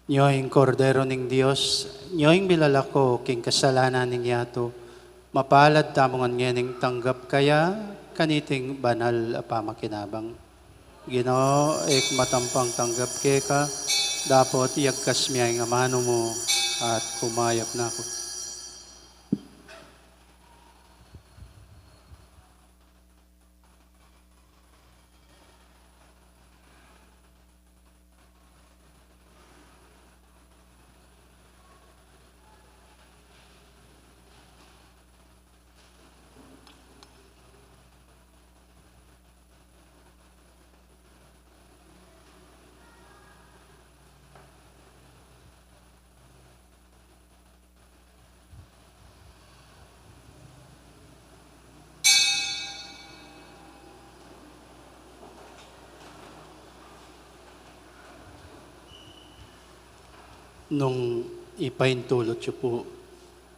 Nyoing kordero ning Dios, nyoing bilalako king kasalanan ning yato, mapalad tamongan ngening tanggap kaya kaniting banal a pamakinabang. Ginoo, ek matampang tanggap keka, dapat iagkas miyay nga mano mo at kumayap na ako. Nung ipaintulot siyo po,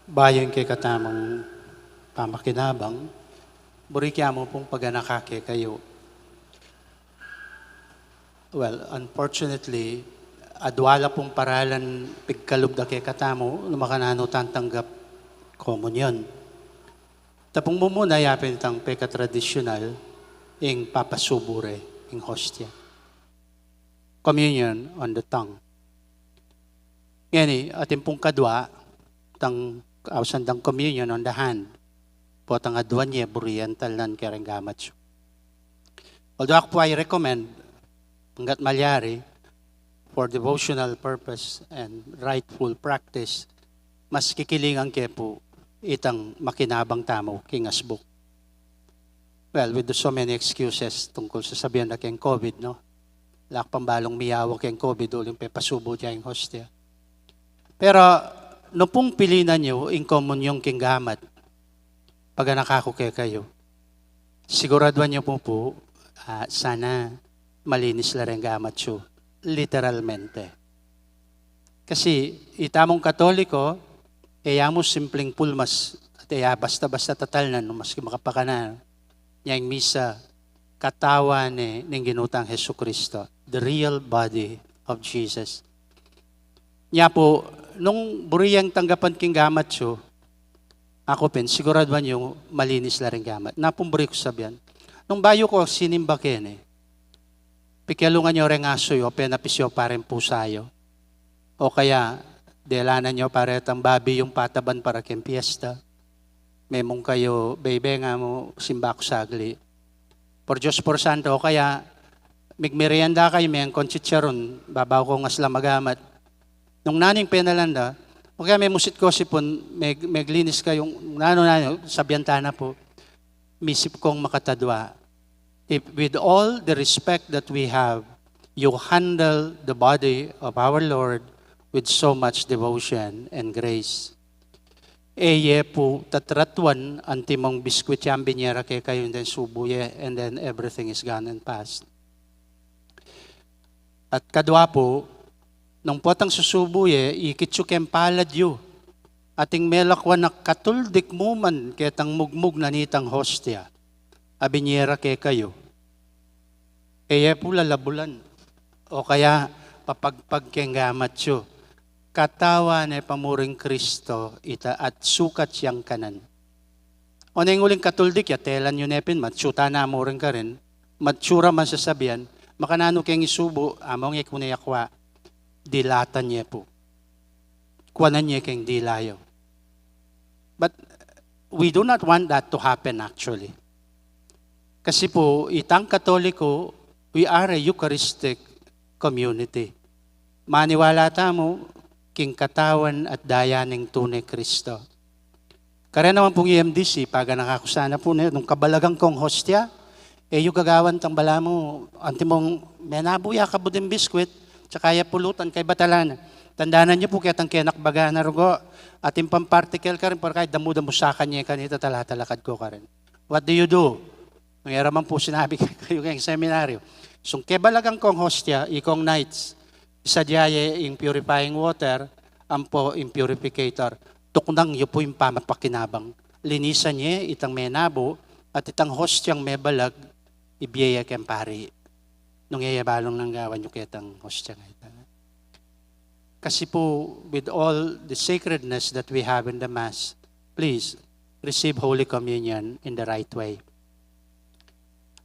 bayan kay katamang pamakinabang, burikya mo pong paganakake kayo. Well, unfortunately, adwala pong paralan pigkalubda kay katamo, lumakanano tantanggap komunyon. Tapong mumuna yapin tang peka tradisyonal, ing papasubure, ing hostia. Communion on the tongue. Ngani, ating pong kadwa, tang ausandang communion on the hand, po tang adwa niya, burian talan kereng gamat. Although ako po ay recommend, hanggat malyari, for devotional purpose and rightful practice, mas kikilingan kaya po itang makinabang tamo, king asbuk. Well, with so many excuses tungkol sa sabihan na kayong COVID, no? Lak pambalong miyawa kayong COVID, uling pepasubo dyan yung hostia. Pero, no pong pilinan nyo, in common yung kinggamat, pag nakako kayo, siguraduhan nyo po, sana malinis la rin gamat nyo, literalmente. Kasi, itamong katoliko, mo simpleng pulmas, at basta-basta tatalnan, no, maski makapakanan, niyang misa, katawan ng ginutang Hesus Kristo, the real body of Jesus. Niya po, nung buriyang tanggapan king gamat siyo, ako pen, siguraduhan yung malinis la rin gamat. Napumburi ko sabihan. Nung bayo ko, sinimba ken pikyalungan nyo rin aso yo, penapisyo pareng pusayo. O kaya, delanan nyo paretang babi yung pataban para ken fiesta. Memong kayo, bebe nga mo, simba ko sagli. Por Diyos por Santo, o kaya, migmerienda kayo, may ang konchicharon, babaw ko nga sila magamat. Nung naning penalanda, o kaya may musit ko sipon, meglinis kayong, sabyantana po, misip kong makatadwa. If with all the respect that we have, you handle the body of our Lord with so much devotion and grace. Eye po, tatratuan, antimong biskwit yung binyera kay kayo, and then subuye, and then everything is gone and past. At kadwa po, nung potang susubuye, ikitsu kem palad yu. Ating melakwan na katuldik mo man ketang mugmug na nitang hostia. Abinyera ke kayo. Kaya po lalabulan. O kaya papagpag keng gamat yu. Katawa na pamuring Kristo ita at sukat siyang kanan. O na yung uling katuldik ya, telan yun nepin, matsuta na mo rin ka rin. Matsura man sasabihan, makanano keng isubo, among ikunayakwa. Dilatan niya po. Kuwanan niya kayong dilayo. But we do not want that to happen actually. Kasi po, itang Katoliko, we are a Eucharistic community. Maniwala tamo, king katawan at daya ng tunay Kristo. Kaya naman pong EMDC, pag nakakusana po na nung kabalagang kong hostia, yung gagawan tang bala mo, antimong menabuya ka buding biskwit, tsaka kaya pulutan kay batalan. Tandaanan niyo po kaya tang kenakbaga na rugo. At yung pampartikel ka rin, para kahit damu-damu sa kanya kanita talatalakad ko ka rin. What do you do? Nangyara man po sinabi kayo kayong seminaryo. So kebalagang kong hostia, ikong nights, isa diyaye yung purifying water, ampo yung purificator. Tuknang yun po yung pamapakinabang. Linisan niya itang menabo at itang hostyang mebalag, ibiyaya kayong pari. Nung yayabalong ng gawan yung kitang hostya ngayon. Kasi po, with all the sacredness that we have in the Mass, please, receive Holy Communion in the right way.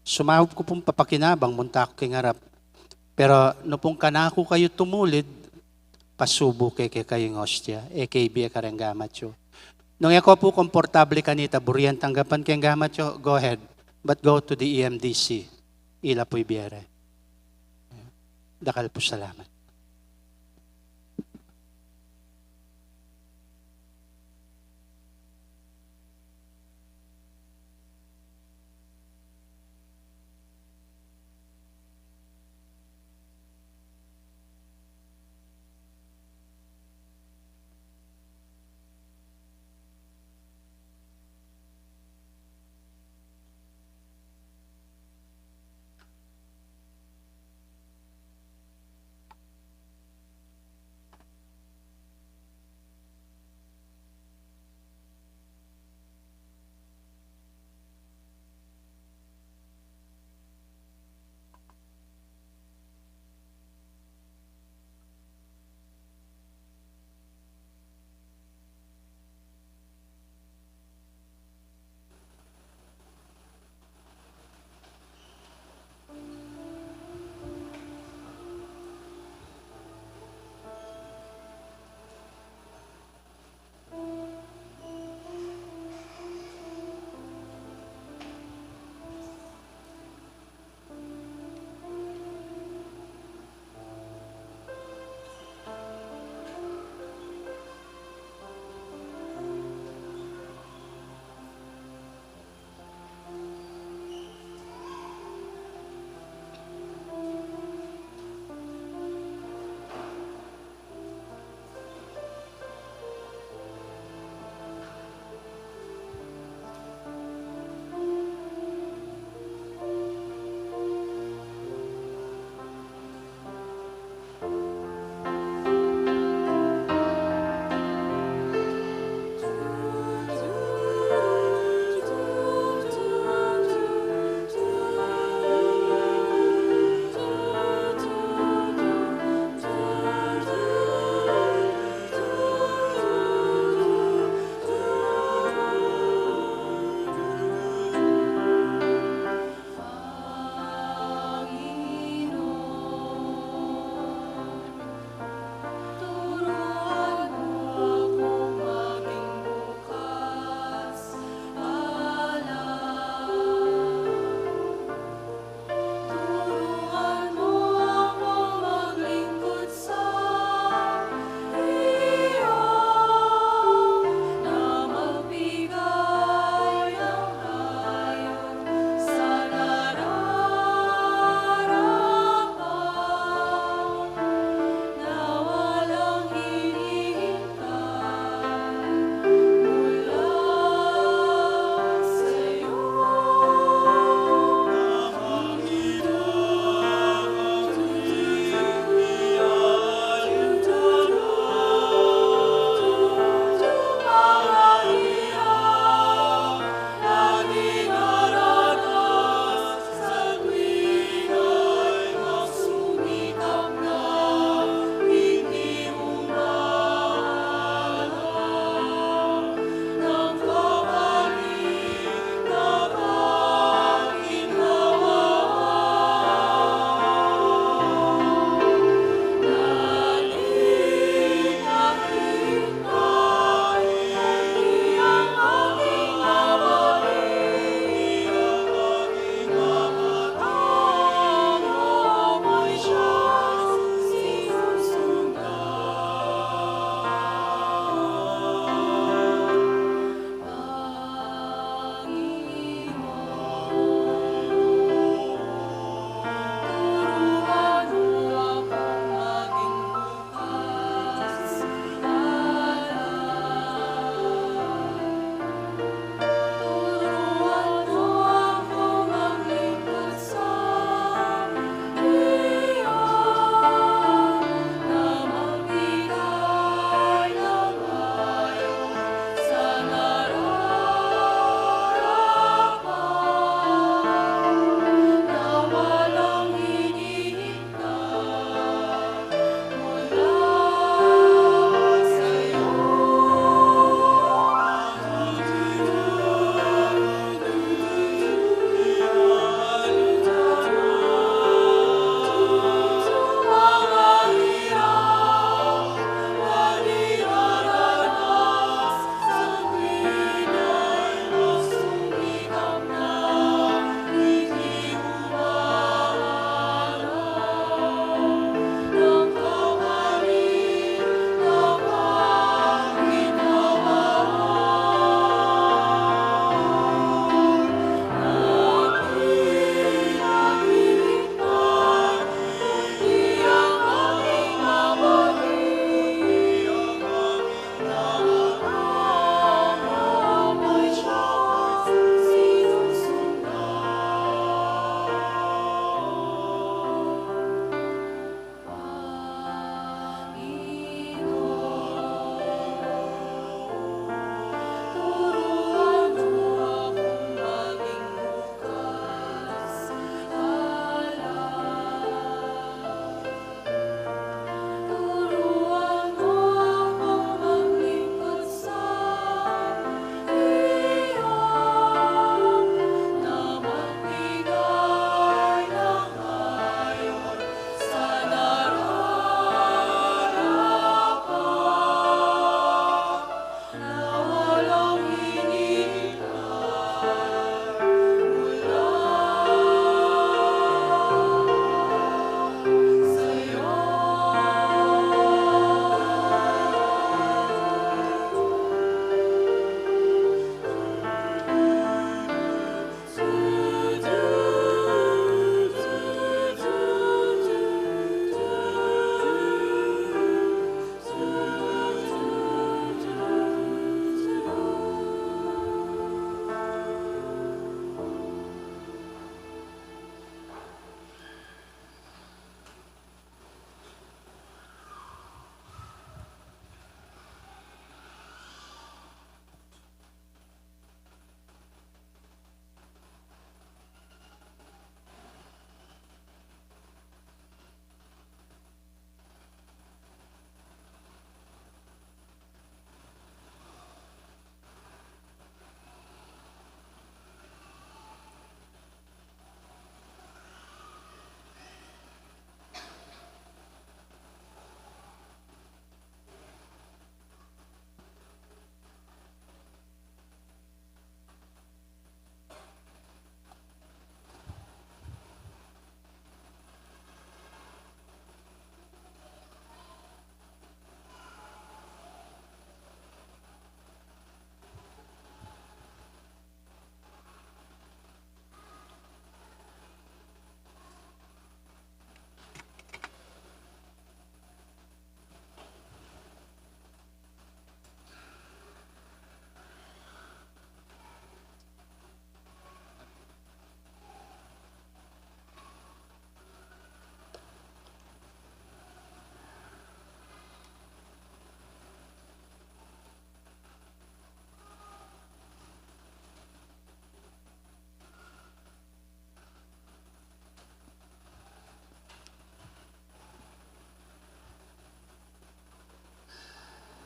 Sumahop ko pong papakinabang, munta ko king harap. Pero no pong kanako kayo tumulid, pasubo kay kayong hostya, AKB karang gamatyo. Nung ako po komportable kanita, buriyan tanggapan kayong gamatyo, go ahead. But go to the EMDC. Ila po'y biyere. Dakal po salamat.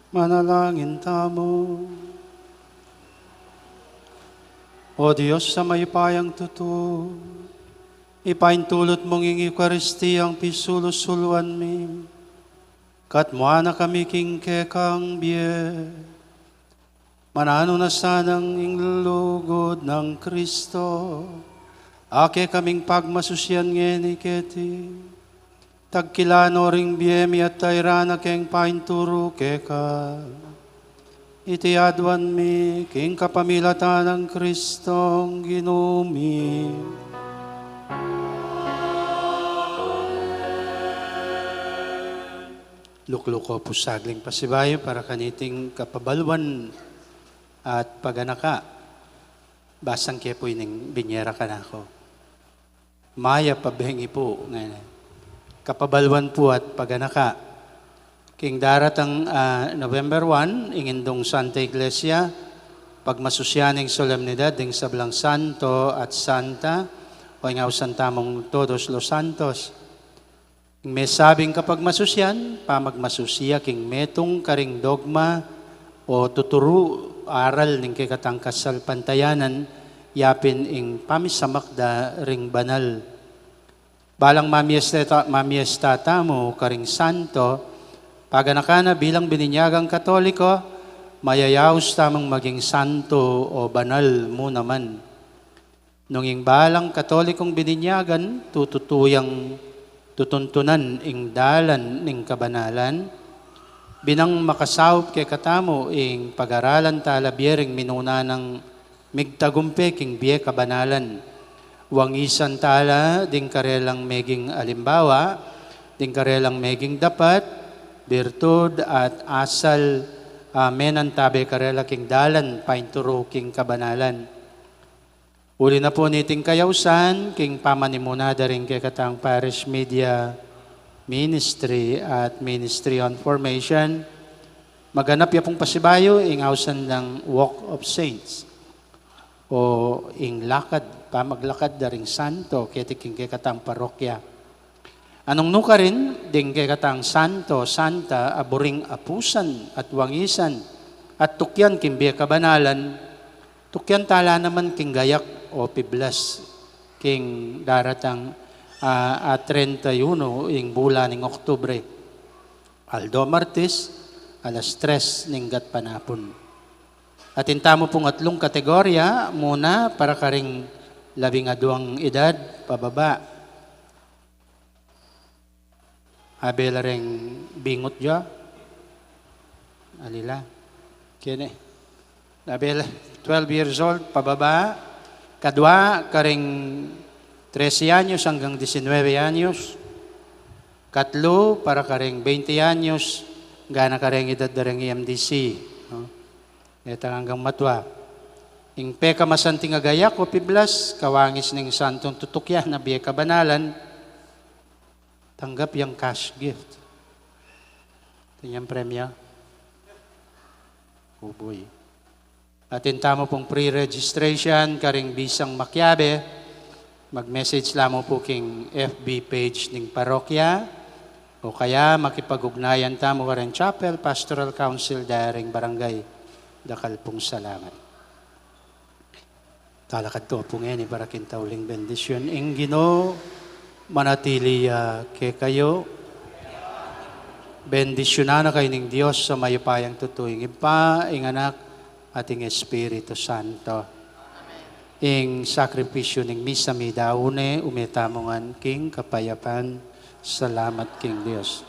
Manalangin tamo. O Diyos sa mayupayang tuto, ipaintulot mong ing Eukaristiyang pisulosuluan mi, kat muana kami king kekang biye, manano na sanang ing lugod ng Kristo, ake kaming pagmasusyan ngeni keti, tagkilano ring biyemi at tayrana keng painturo keka, iti adwan mi king kapamilatan ng Kristong ginumi. Lukluko po sagling pasibayo para kaniting kapabalwan at paganaka. Basang kaya po ining binyera ka na ako. Maya pabengi po. Kapabalwan po at paganaka. King daratang November 1, ingindong Santa Iglesia, pagmasusyaning solemnidad ding sablang Santo at Santa, o ingaw santamong Todos los Santos. May sabing kapag masusyan, pamagmasusya king metong karing dogma o tuturo aral ning kikatang kasal pantayanan, yapin ing pamisamakda ring banal. Balang mamiestata mo karing santo, paganakana bilang bininyagang Katoliko, mayayaos tamang maging santo o banal mo naman. Nung ing balang Katolikong bininyagan, tutuntunan ing dalan ning kabanalan, binang makasawop kay katamo ing pag-aralan talabiering minuna ng migtagumpe king biye kabanalan. Wangisan tala, ding karelang meging alimbawa, ding karelang meging dapat, birtud at asal menan tabe karela king dalan painturo king kabanalan. Uli na po niting kayawsan, king pamanimunada rin kay katang Parish Media Ministry at Ministry on Formation. Maganap ya pong pasibayo, ing awsan ng Walk of Saints. O ing lakad, pamaglakad da ring santo, kay katang parokya. Anong nuka rin, ding kay katang santo, santa, aburing apusan at wangisan, at tukyan kimbiya kabanalan, tukyan tala naman king gayak o piblas king daratang 31 ing bulan ng Oktubre. Aldo Martes, alas 3 ning gat panapon. At intamo pong atlong kategorya muna para karing 12 edad pababa. Abela ring bingot dya. Alila. Kene. Abela 12 years old pababa. Kadwa, karing 13 anyos hanggang 19 anyos. Katlo, para karing 20 anyos, gana karing edad na ring EMDC. No? Ito hanggang matwa. Ing peka masanting agayak o piblas, kawangis ng santong tutukya na biya kabanalan, tanggap yung cash gift. Ito yung premya. Oh boy. At intamo pong pre-registration, karing bisang makyabe, mag-message lamang po king FB page ng parokya, o kaya makipag-ugnayan tamo karing chapel, pastoral council, daring barangay. Dakal pong salamat. Talakad to po ngayon, para kintauling bendisyon. Ingino, manatili ke kayo. Bendisyonan na kayo ng Diyos sa mayupayang tutuing ipa, ing anak, ating Espiritu Santo. Ing sakripisyo ning misa mi daune, umitamongan king kapayapan. Salamat king Dios.